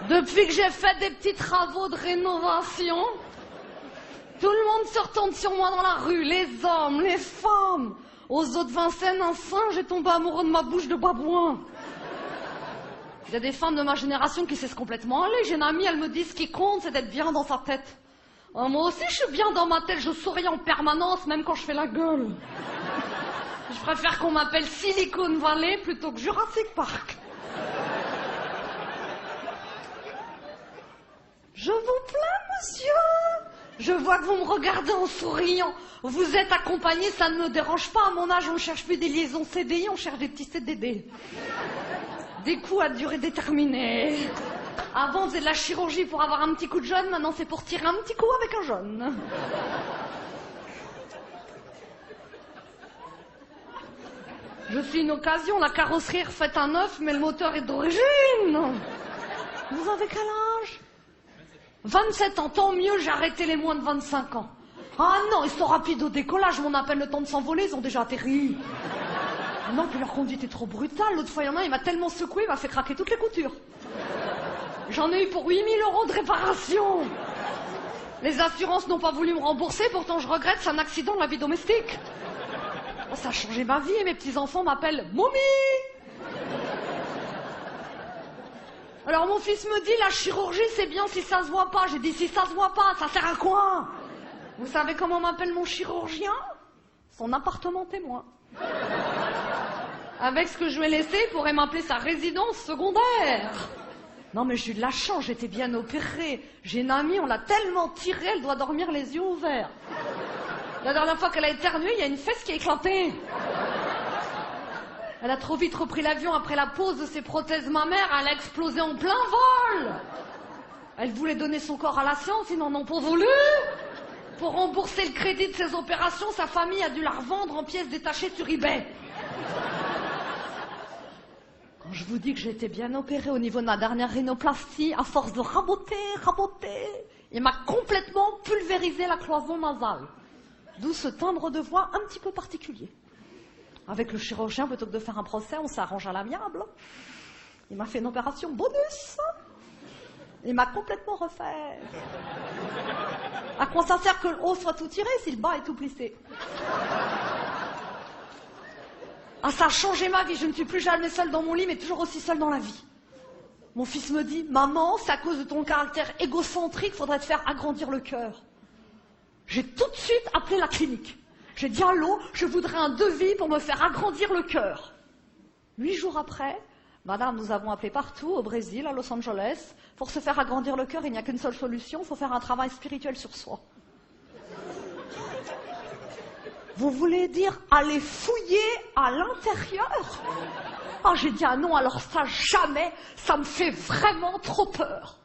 Depuis que j'ai fait des petits travaux de rénovation, tout le monde se retourne sur moi dans la rue, les hommes, les femmes. Aux eaux de Vincennes, un singe est tombé amoureux de ma bouche de babouin. Il y a des femmes de ma génération qui cessent complètement aller. J'ai une amie, elle me dit ce qui compte, c'est d'être bien dans sa tête. Moi aussi, je suis bien dans ma tête, je souris en permanence, même quand je fais la gueule. Je préfère qu'on m'appelle Silicon Valley plutôt que Jurassic Park. Je vous plains, monsieur. Je vois que vous me regardez en souriant. Vous êtes accompagné, ça ne me dérange pas. À mon âge, on ne cherche plus des liaisons CDI, on cherche des petits CDD. Des coups à durée déterminée. Avant, on faisait de la chirurgie pour avoir un petit coup de jeune. Maintenant, c'est pour tirer un petit coup avec un jeune. Je suis une occasion. La carrosserie est refaite à neuf, mais le moteur est d'origine. Vous avez quel âge? 27 ans, tant mieux, j'ai arrêté les moins de 25 ans. Ah non, ils sont rapides au décollage, mon appel le temps de s'envoler, ils ont déjà atterri. Ah non, puis leur conduite est trop brutale. L'autre fois, il y en a un, il m'a tellement secoué, il m'a fait craquer toutes les coutures. J'en ai eu pour 8 000 € de réparation. Les assurances n'ont pas voulu me rembourser, pourtant je regrette, c'est un accident de la vie domestique. Oh, ça a changé ma vie et mes petits-enfants m'appellent Mommy. Alors mon fils me dit, la chirurgie c'est bien si ça se voit pas. J'ai dit, si ça se voit pas, ça sert à quoi? Vous savez comment m'appelle mon chirurgien? Son appartement témoin. Avec ce que je lui ai laissé, il pourrait m'appeler sa résidence secondaire. Non mais j'ai eu de la chance, j'étais bien opérée. J'ai une amie, on l'a tellement tirée, elle doit dormir les yeux ouverts. La dernière fois qu'elle a éternué, il y a une fesse qui a éclaté. Elle a trop vite repris l'avion après la pose de ses prothèses mammaires, elle a explosé en plein vol. Elle voulait donner son corps à la science, ils n'en ont pas voulu. Pour rembourser le crédit de ses opérations, sa famille a dû la revendre en pièces détachées sur eBay. Quand je vous dis que j'ai été bien opérée au niveau de ma dernière rhinoplastie, à force de raboter, il m'a complètement pulvérisé la cloison nasale. D'où ce timbre de voix un petit peu particulier. Avec le chirurgien, plutôt que de faire un procès, on s'arrange à l'amiable. Il m'a fait une opération bonus. Il m'a complètement refait. À quoi ça sert que le haut soit tout tiré si le bas est tout plissé? Ah, ça a changé ma vie. Je ne suis plus jamais seule dans mon lit, mais toujours aussi seule dans la vie. Mon fils me dit, maman, c'est à cause de ton caractère égocentrique, faudrait te faire agrandir le cœur. J'ai tout de suite appelé la clinique. J'ai dit, allô, je voudrais un devis pour me faire agrandir le cœur. 8 jours après, madame, nous avons appelé partout, au Brésil, à Los Angeles. Pour se faire agrandir le cœur, il n'y a qu'une seule solution, il faut faire un travail spirituel sur soi. Vous voulez dire aller fouiller à l'intérieur? Ah, j'ai dit, ah non, alors ça, jamais, ça me fait vraiment trop peur.